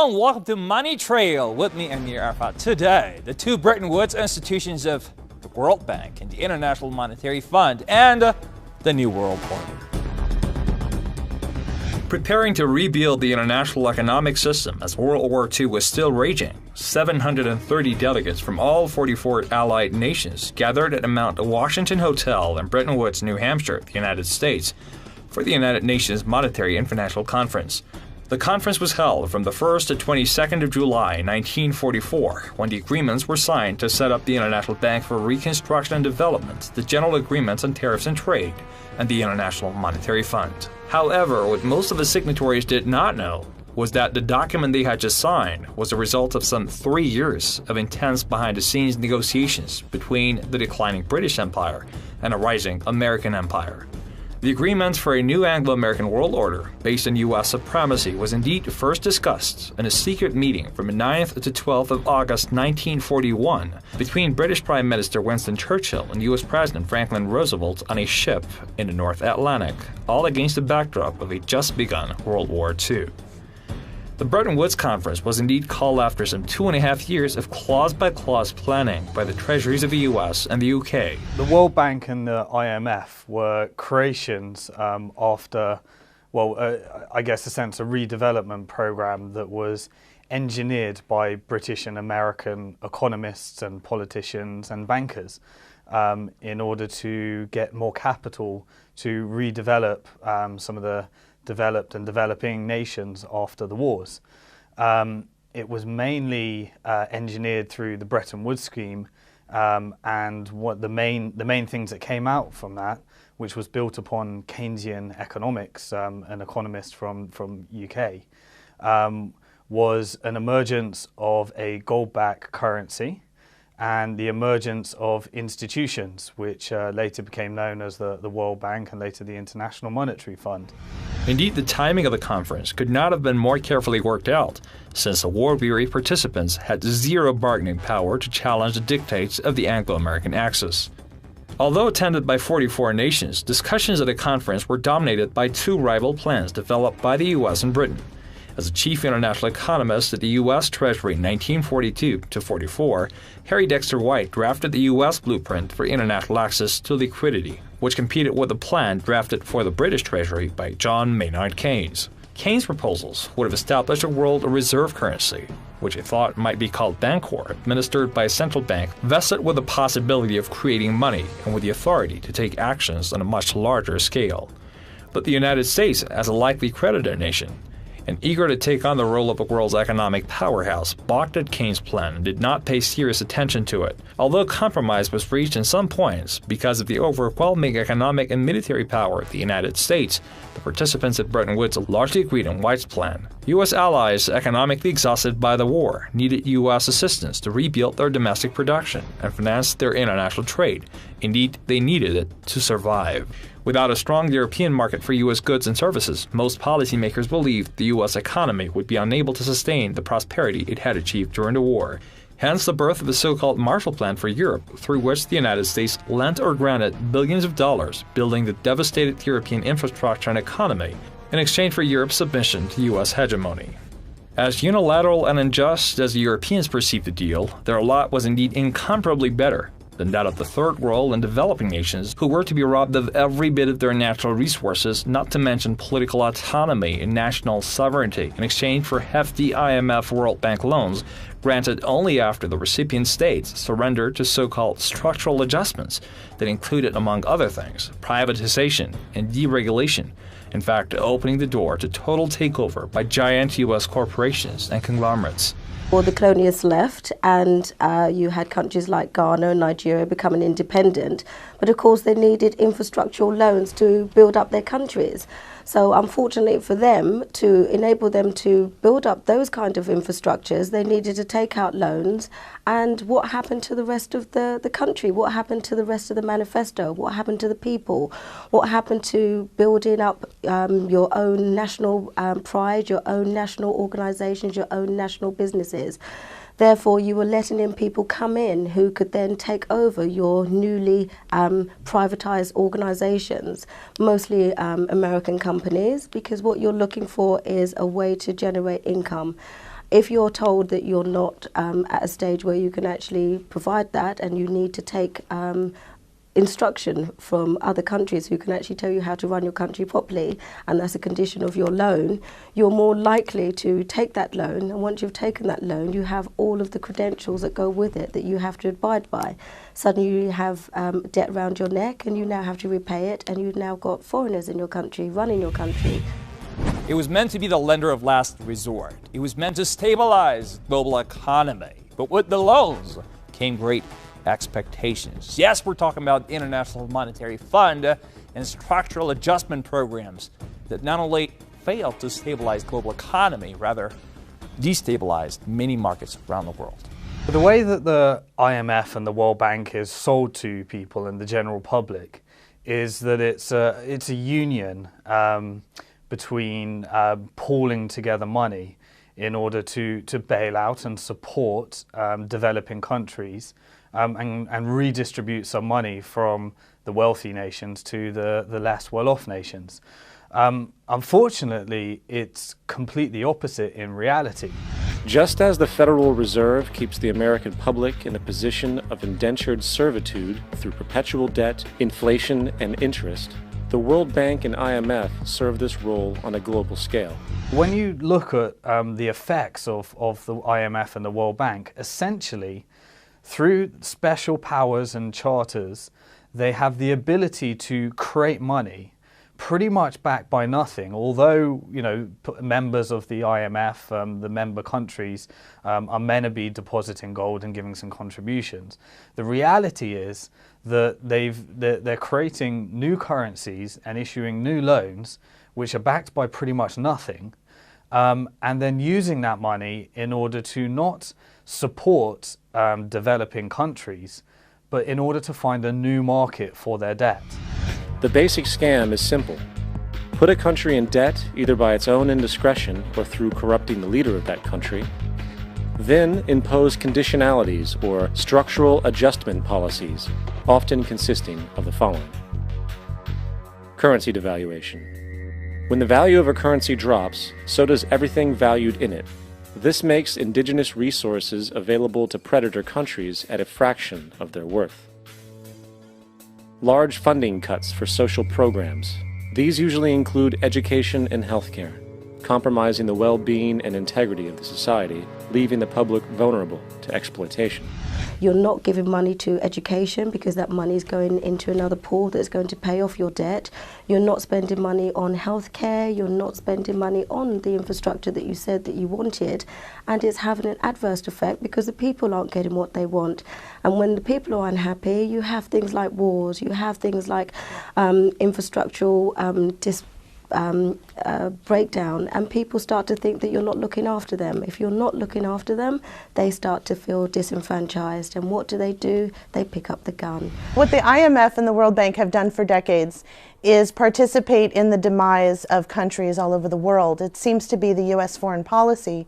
and welcome to Money Trail with me, Amir Arafat. Today, the two Bretton Woods institutions of the World Bank and the International Monetary Fund and the New World Order. Preparing to rebuild the international economic system as World War II was still raging, 730 delegates from all 44 allied nations gathered at a Mount Washington Hotel in Bretton Woods, New Hampshire, the United States, for the United Nations Monetary and Financial Conference. The conference was held from the 1st to 22nd of July 1944, when the agreements were signed to set up the International Bank for Reconstruction and Development, the General Agreements on Tariffs and Trade, and the International Monetary Fund. However, what most of the signatories did not know was that the document they had just signed was the result of some 3 years of intense behind-the-scenes negotiations between the declining British Empire and a rising American Empire. The agreement for a new Anglo-American world order based on U.S. supremacy was indeed first discussed in a secret meeting from 9th to 12th of August 1941 between British Prime Minister Winston Churchill and U.S. President Franklin Roosevelt on a ship in the North Atlantic, all against the backdrop of a just-begun World War II. The Bretton Woods Conference was indeed called after some 2.5 years of clause-by-clause planning by the treasuries of the US and the UK. The World Bank and the IMF were creations after, I guess a sense, a redevelopment program that was engineered by British and American economists and politicians and bankers in order to get more capital to redevelop some of the developed and developing nations after the wars. It was mainly engineered through the Bretton Woods scheme, and what the main things that came out from that, which was built upon Keynesian economics, an economist from UK, was an emergence of a gold-backed currency and the emergence of institutions, which later became known as the World Bank and later the International Monetary Fund. Indeed, the timing of the conference could not have been more carefully worked out, since the war-weary participants had zero bargaining power to challenge the dictates of the Anglo-American Axis. Although attended by 44 nations, discussions at the conference were dominated by two rival plans developed by the US and Britain. As a chief international economist at the U.S. Treasury in 1942-44, Harry Dexter White drafted the U.S. blueprint for international access to liquidity, which competed with the plan drafted for the British Treasury by John Maynard Keynes. Keynes' proposals would have established a world reserve currency, which he thought might be called Bancor, administered by a central bank vested with the possibility of creating money and with the authority to take actions on a much larger scale. But the United States, as a likely creditor nation, and eager to take on the role of the world's economic powerhouse, balked at Keynes' plan and did not pay serious attention to it. Although compromise was reached in some points because of the overwhelming economic and military power of the United States, the participants at Bretton Woods largely agreed on White's plan. U.S. allies, economically exhausted by the war, needed U.S. assistance to rebuild their domestic production and finance their international trade. Indeed, they needed it to survive. Without a strong European market for U.S. goods and services, most policymakers believed the U.S. economy would be unable to sustain the prosperity it had achieved during the war. Hence the birth of the so-called Marshall Plan for Europe, through which the United States lent or granted billions of dollars, building the devastated European infrastructure and economy, in exchange for Europe's submission to U.S. hegemony. As unilateral and unjust as the Europeans perceived the deal, their lot was indeed incomparably better than that of the Third World and developing nations, who were to be robbed of every bit of their natural resources, not to mention political autonomy and national sovereignty, in exchange for hefty IMF World Bank loans granted only after the recipient states surrendered to so-called structural adjustments that included, among other things, privatization and deregulation, in fact opening the door to total takeover by giant U.S. corporations and conglomerates. Well, the colonialists left, and you had countries like Ghana and Nigeria becoming independent. But of course, they needed infrastructural loans to build up their countries. So unfortunately for them, to enable them to build up those kind of infrastructures, they needed to take out loans. And what happened to the rest of the country? What happened to the rest of the manifesto? What happened to the people? What happened to building up your own national pride, your own national organizations, your own national businesses? Therefore, you were letting in people come in who could then take over your newly privatized organizations, mostly American companies, because what you're looking for is a way to generate income. if you're told that you're not at a stage where you can actually provide that, and you need to take instruction from other countries who can actually tell you how to run your country properly, and that's a condition of your loan, you're more likely to take that loan. And once you've taken that loan, you have all of the credentials that go with it that you have to abide by. Suddenly you have debt around your neck, and you now have to repay it, and you've now got foreigners in your country running your country. It was meant to be the lender of last resort. It was meant to stabilize the global economy. But with the loans came great expectations. Yes, we're talking about the International Monetary Fund and structural adjustment programs that not only failed to stabilize the global economy, rather destabilized many markets around the world. The way that the IMF and the World Bank is sold to people and the general public is that it's a union between pooling together money in order to bail out and support developing countries and redistribute some money from the wealthy nations to the less well-off nations. Unfortunately, it's completely opposite in reality. Just as the Federal Reserve keeps the American public in a position of indentured servitude through perpetual debt, inflation, and interest, the World Bank and IMF serve this role on a global scale. When you look at the effects of the IMF and the World Bank, essentially, through special powers and charters, they have the ability to create money pretty much backed by nothing. Although, you know, members of the IMF, the member countries, are meant to be depositing gold and giving some contributions. The reality is that they're creating new currencies and issuing new loans, which are backed by pretty much nothing, and then using that money in order to not support developing countries, but in order to find a new market for their debt. The basic scam is simple. Put a country in debt either by its own indiscretion or through corrupting the leader of that country. Then impose conditionalities or structural adjustment policies, often consisting of the following. Currency devaluation. When the value of a currency drops, so does everything valued in it. This makes indigenous resources available to predator countries at a fraction of their worth. Large funding cuts for social programs. These usually include education and healthcare, compromising the well-being and integrity of the society, leaving the public vulnerable to exploitation. You're not giving money to education because that money is going into another pool that's going to pay off your debt. You're not spending money on healthcare. You're not spending money on the infrastructure that you said that you wanted. And it's having an adverse effect because the people aren't getting what they want. And when the people are unhappy, you have things like wars. You have things like infrastructural breakdown, and people start to think that you're not looking after them. If you're not looking after them, they start to feel disenfranchised, and what do? They pick up the gun. What the IMF and the World Bank have done for decades is participate in the demise of countries all over the world. It seems to be the US foreign policy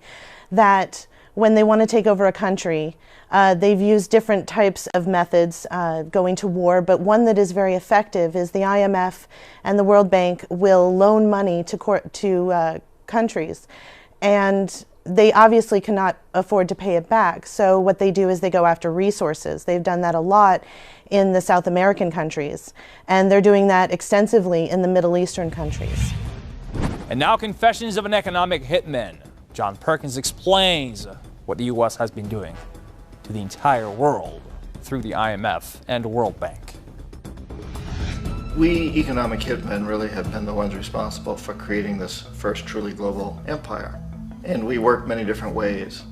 that when they want to take over a country, they've used different types of methods going to war, but one that is very effective is the IMF and the World Bank will loan money to countries, and they obviously cannot afford to pay it back. So what they do is they go after resources. They've done that a lot in the South American countries, and they're doing that extensively in the Middle Eastern countries. And now, confessions of an economic hitman. John Perkins explains what the U.S. has been doing to the entire world through the IMF and World Bank. We economic hitmen really have been the ones responsible for creating this first truly global empire. And we work many different ways.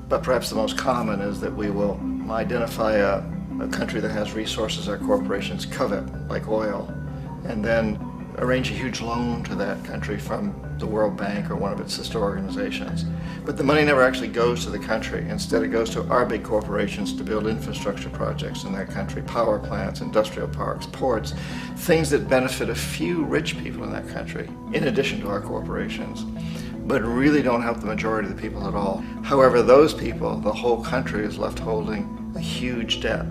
But perhaps the most common is that we will identify a country that has resources our corporations covet, like oil, and then arrange a huge loan to that country from the World Bank or one of its sister organizations. But the money never actually goes to the country. Instead, it goes to our big corporations to build infrastructure projects in that country, power plants, industrial parks, ports, things that benefit a few rich people in that country, in addition to our corporations, but really don't help the majority of the people at all. However, those people, the whole country is left holding a huge debt.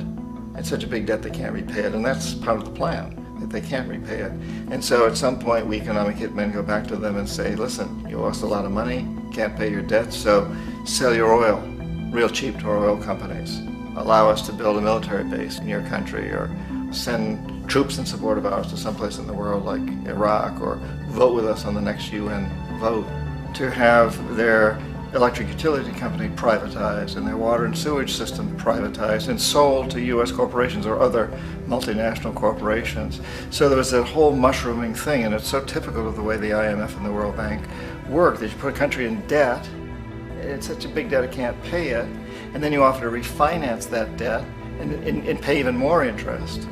It's such a big debt they can't repay it, and that's part of the plan. that they can't repay it. And so at some point, we economic hitmen go back to them and say, listen, you owe us a lot of money, can't pay your debts, so sell your oil real cheap to our oil companies. Allow us to build a military base in your country, or send troops in support of ours to someplace in the world like Iraq, or vote with us on the next UN vote. To have their electric utility company privatized and their water and sewage system privatized and sold to U.S. corporations or other multinational corporations. So there was that whole mushrooming thing, and it's so typical of the way the IMF and the World Bank work, that you put a country in debt, it's such a big debt it can't pay it, and then you offer to refinance that debt and pay even more interest.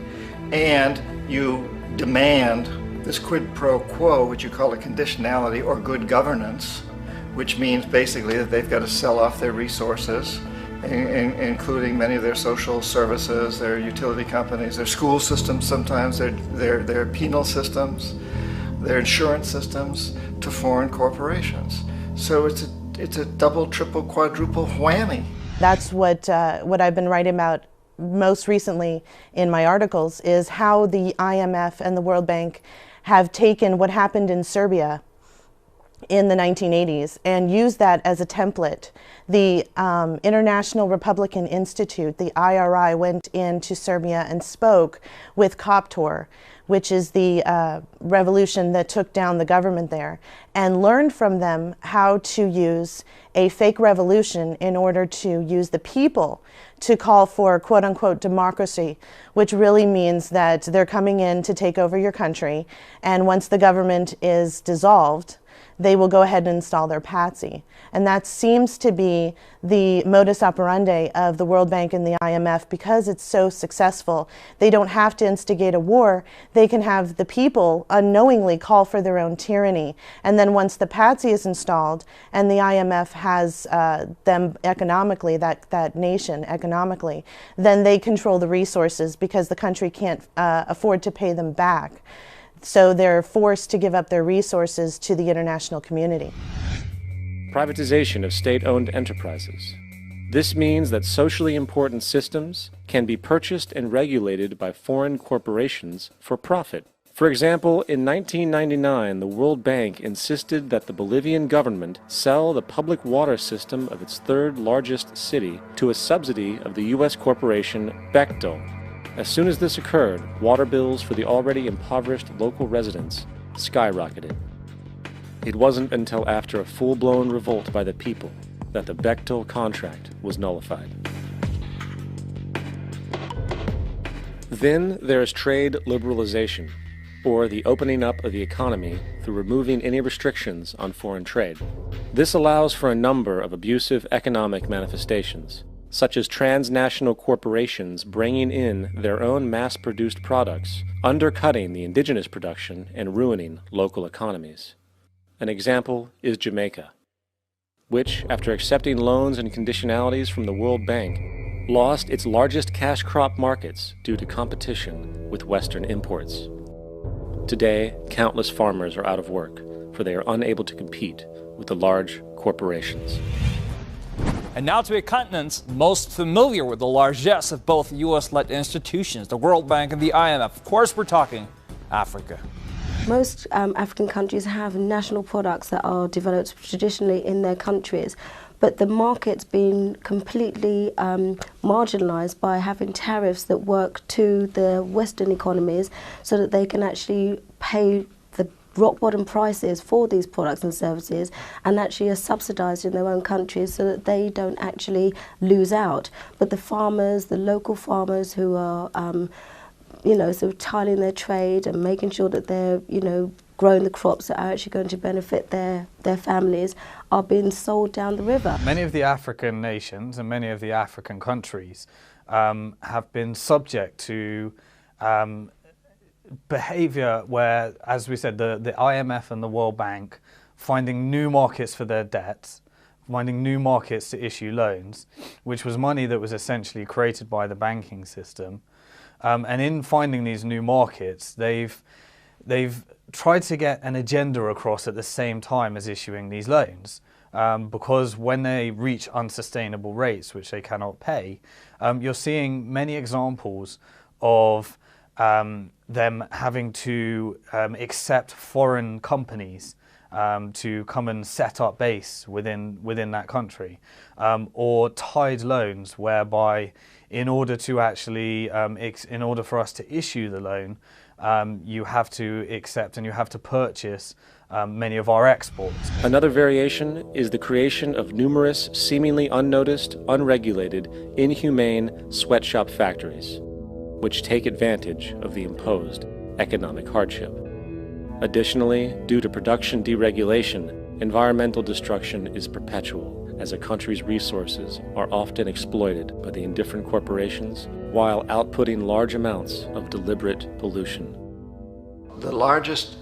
And you demand this quid pro quo, which you call a conditionality or good governance, which means basically that they've got to sell off their resources, including many of their social services, their utility companies, their school systems sometimes, their penal systems, their insurance systems, to foreign corporations. So it's a double, triple, quadruple whammy. That's what I've been writing about most recently in my articles, is how the IMF and the World Bank have taken what happened in Serbia in the 1980s and used that as a template. The International Republican Institute, the IRI, went into Serbia and spoke with Koptor, which is the revolution that took down the government there, and learned from them how to use a fake revolution in order to use the people to call for quote-unquote democracy, which really means that they're coming in to take over your country, and once the government is dissolved, they will go ahead and install their patsy. And that seems to be the modus operandi of the World Bank and the IMF, because it's so successful. They don't have to instigate a war. They can have the people unknowingly call for their own tyranny. And then once the patsy is installed and the IMF has them economically, that nation economically, then they control the resources because the country can't afford to pay them back. So they're forced to give up their resources to the international community. Privatization of state-owned enterprises. This means that socially important systems can be purchased and regulated by foreign corporations for profit. For example, in 1999, the World Bank insisted that the Bolivian government sell the public water system of its third largest city to a subsidy of the U.S. corporation Bechtel. As soon as this occurred, water bills for the already impoverished local residents skyrocketed. It wasn't until after a full-blown revolt by the people that the Bechtel contract was nullified. Then there is trade liberalization, or the opening up of the economy through removing any restrictions on foreign trade. This allows for a number of abusive economic manifestations, such as transnational corporations bringing in their own mass-produced products, undercutting the indigenous production and ruining local economies. An example is Jamaica, which, after accepting loans and conditionalities from the World Bank, lost its largest cash crop markets due to competition with Western imports. Today, countless farmers are out of work, for they are unable to compete with the large corporations. And now to a continent most familiar with the largesse of both U.S.-led institutions, the World Bank and the IMF. Of course, we're talking Africa. Most African countries have national products that are developed traditionally in their countries, but the market's been completely marginalised by having tariffs that work to the Western economies so that they can actually pay the rock bottom prices for these products and services, and actually are subsidised in their own countries so that they don't actually lose out. But the farmers, the local farmers who are sort of tiling their trade and making sure that they're, growing the crops that are actually going to benefit their families, are being sold down the river. Many of the African nations and many of the African countries have been subject to behavior where, as we said, the IMF and the World Bank finding new markets for their debts, finding new markets to issue loans, which was money that was essentially created by the banking system. And in finding these new markets, they've tried to get an agenda across at the same time as issuing these loans. Because when they reach unsustainable rates, which they cannot pay, you're seeing many examples of them having to accept foreign companies to come and set up base within that country, or tied loans whereby in order to actually, in order for us to issue the loan, you have to accept and you have to purchase many of our exports. Another variation is the creation of numerous, seemingly unnoticed, unregulated, inhumane sweatshop factories, which take advantage of the imposed economic hardship. Additionally, due to production deregulation, environmental destruction is perpetual, as a country's resources are often exploited by the indifferent corporations while outputting large amounts of deliberate pollution. The largest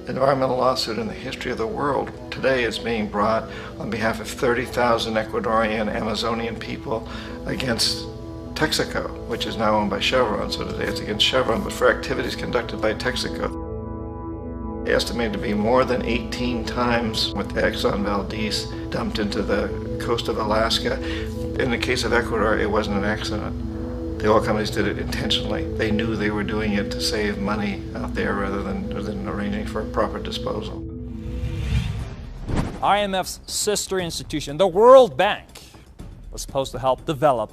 environmental lawsuit in the history of the world today is being brought on behalf of 30,000 Ecuadorian Amazonian people against Texaco, which is now owned by Chevron. So today it's against Chevron, but for activities conducted by Texaco. Estimated to be more than 18 times what the Exxon Valdez dumped into the coast of Alaska. In the case of Ecuador, it wasn't an accident. The oil companies did it intentionally. They knew they were doing it to save money out there rather than arranging for proper disposal. IMF's sister institution, the World Bank, was supposed to help develop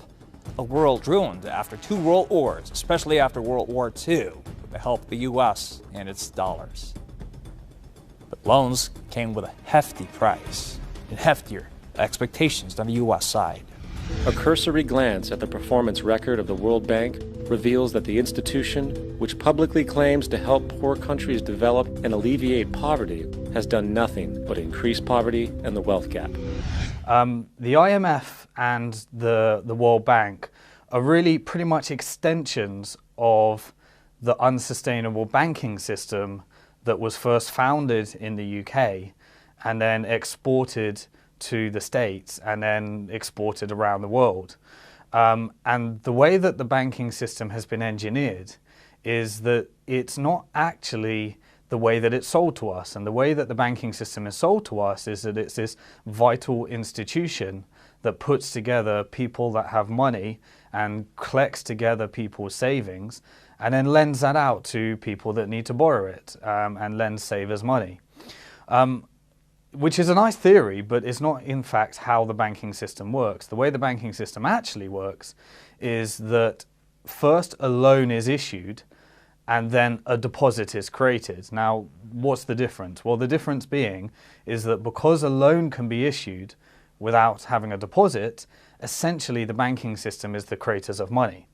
a world ruined after 2 world wars, especially after World War II, with the help of the US and its dollars. But loans came with a hefty price and heftier expectations than the US side. A cursory glance at the performance record of the World Bank reveals that the institution, which publicly claims to help poor countries develop and alleviate poverty, has done nothing but increase poverty and the wealth gap. The IMF and the World Bank are really pretty much extensions of the unsustainable banking system that was first founded in the UK and then exported to the States and then exported around the world. And the way that the banking system has been engineered is that it's not actually the way that it's sold to us. And the way that the banking system is sold to us is that it's this vital institution that puts together people that have money and collects together people's savings and then lends that out to people that need to borrow it and lends savers money. Which is a nice theory, but it's not in fact how the banking system works. The way the banking system actually works is that first a loan is issued and then a deposit is created. Now, what's the difference? Well, the difference being is that because a loan can be issued without having a deposit, essentially the banking system is the creators of money.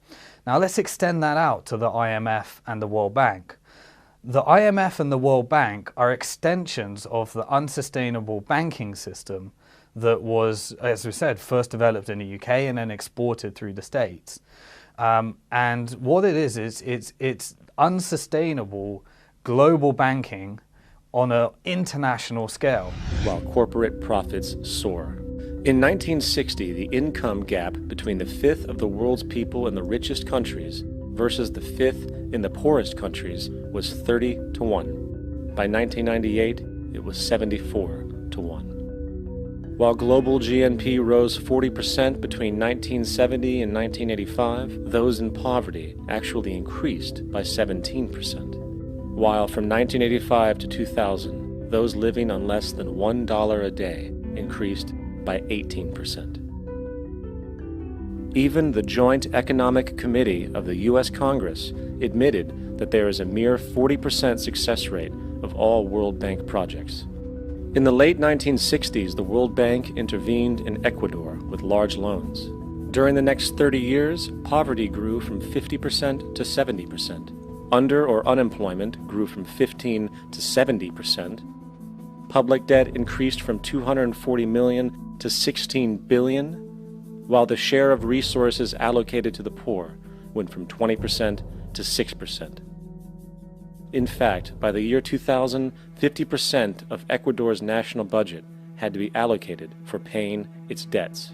Now let's extend that out to the IMF and the World Bank. The IMF and the World Bank are extensions of the unsustainable banking system that was, as we said, first developed in the UK and then exported through the States. And what it is it's unsustainable global banking on an international scale. While corporate profits soar. In 1960, the income gap between the fifth of the world's people in the richest countries versus the fifth in the poorest countries was 30 to 1. By 1998, it was 74 to 1. While global GNP rose 40% between 1970 and 1985, those in poverty actually increased by 17%. While from 1985 to 2000, those living on less than $1 a day increased by 18%. Even the Joint Economic Committee of the U.S. Congress admitted that there is a mere 40% success rate of all World Bank projects. In the late 1960s, the World Bank intervened in Ecuador with large loans. During the next 30 years, poverty grew from 50% to 70%. Under or unemployment grew from 15 to 70%. Public debt increased from 240 million to 16 billion, while the share of resources allocated to the poor went from 20% to 6%. In fact, by the year 2000, 50% of Ecuador's national budget had to be allocated for paying its debts.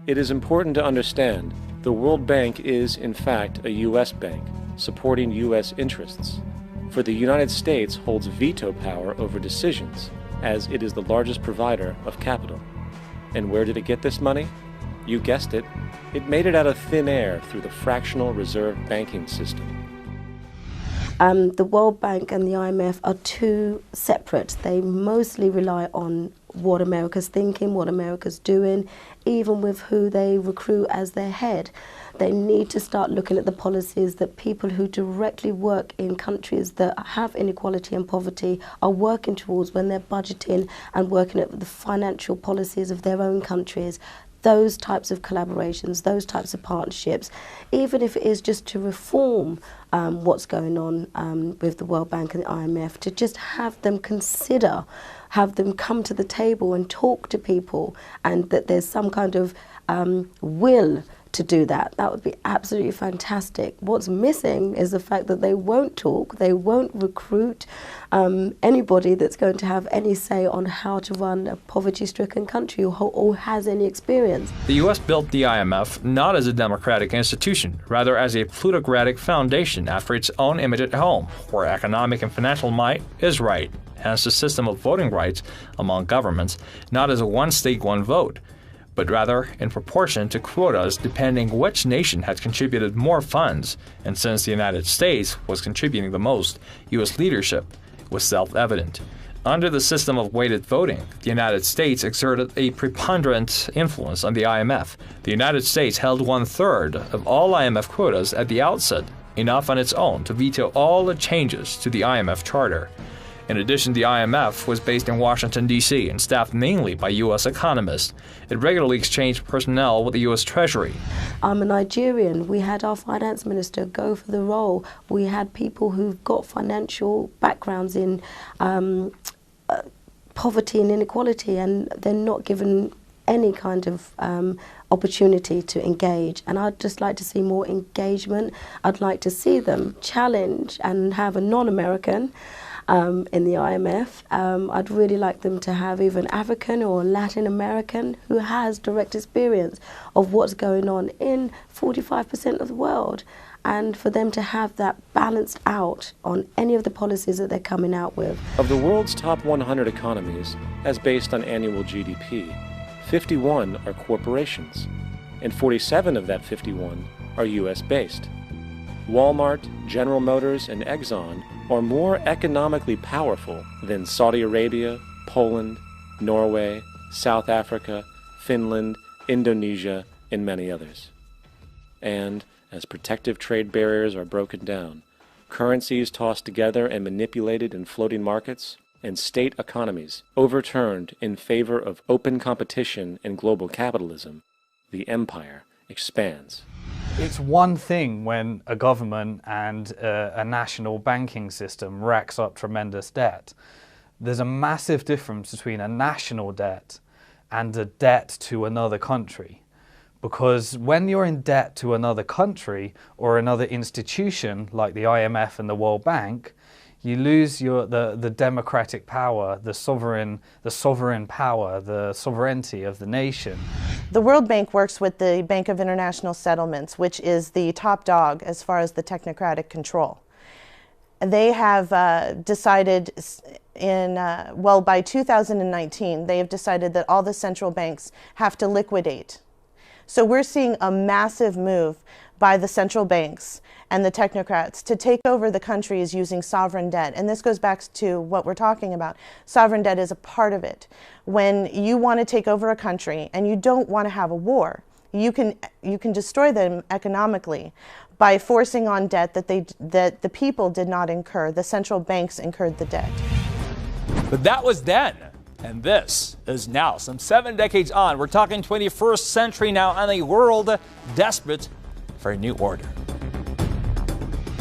It is important to understand the World Bank is, in fact, a U.S. bank supporting U.S. interests, for the United States holds veto power over decisions, as it is the largest provider of capital. And where did it get this money? You guessed it, it made it out of thin air through the fractional reserve banking system. The World Bank and the IMF are two separate. They mostly rely on what America's thinking, what America's doing, even with who they recruit as their head. They need to start looking at the policies that people who directly work in countries that have inequality and poverty are working towards when they're budgeting and working at the financial policies of their own countries. Those types of collaborations, those types of partnerships, even if it is just to reform what's going on with the World Bank and the IMF, to just have them consider, have them come to the table and talk to people, and that there's some kind of will to do that. That would be absolutely fantastic. What's missing is the fact that they won't talk, they won't recruit anybody that's going to have any say on how to run a poverty-stricken country or has any experience. The U.S. built the IMF not as a democratic institution, rather as a plutocratic foundation after its own image at home, where economic and financial might is right, hence the system of voting rights among governments, not as a one state, one vote, but rather in proportion to quotas depending which nation had contributed more funds, and since the United States was contributing the most, U.S. leadership was self-evident. Under the system of weighted voting, the United States exerted a preponderant influence on the IMF. The United States held 1/3 of all IMF quotas at the outset, enough on its own to veto all the changes to the IMF charter. In addition, the IMF was based in Washington, D.C. and staffed mainly by U.S. economists. It regularly exchanged personnel with the U.S. Treasury. I'm a Nigerian. We had our finance minister go for the role. We had people who've got financial backgrounds in poverty and inequality, and they're not given any kind of opportunity to engage. And I'd just like to see more engagement. I'd like to see them challenge and have a non-American in the IMF. I'd really like them to have even African or Latin American who has direct experience of what's going on in 45% of the world, and for them to have that balanced out on any of the policies that they're coming out with. Of the world's top 100 economies, as based on annual GDP, 51 are corporations, and 47 of that 51 are US-based. Walmart, General Motors, and Exxon are more economically powerful than Saudi Arabia, Poland, Norway, South Africa, Finland, Indonesia, and many others. And as protective trade barriers are broken down, currencies tossed together and manipulated in floating markets, and state economies overturned in favor of open competition and global capitalism, the empire expands. It's one thing when a government and a national banking system racks up tremendous debt. There's a massive difference between a national debt and a debt to another country. Because when you're in debt to another country or another institution like the IMF and the World Bank, you lose the democratic power, the sovereign power, the sovereignty of the nation. The World Bank works with the Bank of International Settlements, which is the top dog as far as the technocratic control. They have decided by 2019, they have decided that all the central banks have to liquidate. So we're seeing a massive move by the central banks and the technocrats to take over the countries using sovereign debt. And this goes back to what we're talking about. Sovereign debt is a part of it. When you want to take over a country and you don't want to have a war, you can destroy them economically by forcing on debt that the people did not incur. The central banks incurred the debt. But that was then. And this is now. Some 7 decades on, we're talking 21st century now, and a world desperate for a new order.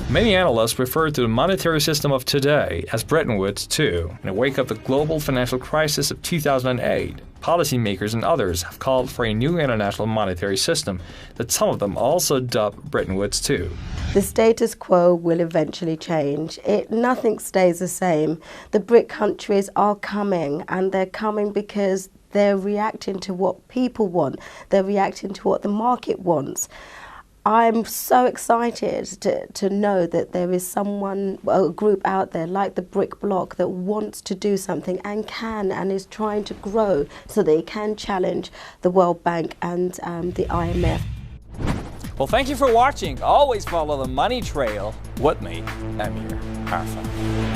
Many analysts refer to the monetary system of today as Bretton Woods II. In the wake of the global financial crisis of 2008, policymakers and others have called for a new international monetary system that some of them also dub Bretton Woods II. The status quo will eventually change. Nothing stays the same. The BRIC countries are coming, and they're coming because they're reacting to what people want. They're reacting to what the market wants. I'm so excited to know that there is a group out there like the BRIC bloc that wants to do something and can and is trying to grow so they can challenge the World Bank and the IMF. Well, thank you for watching. Always follow the money trail with me, Amir Arfa.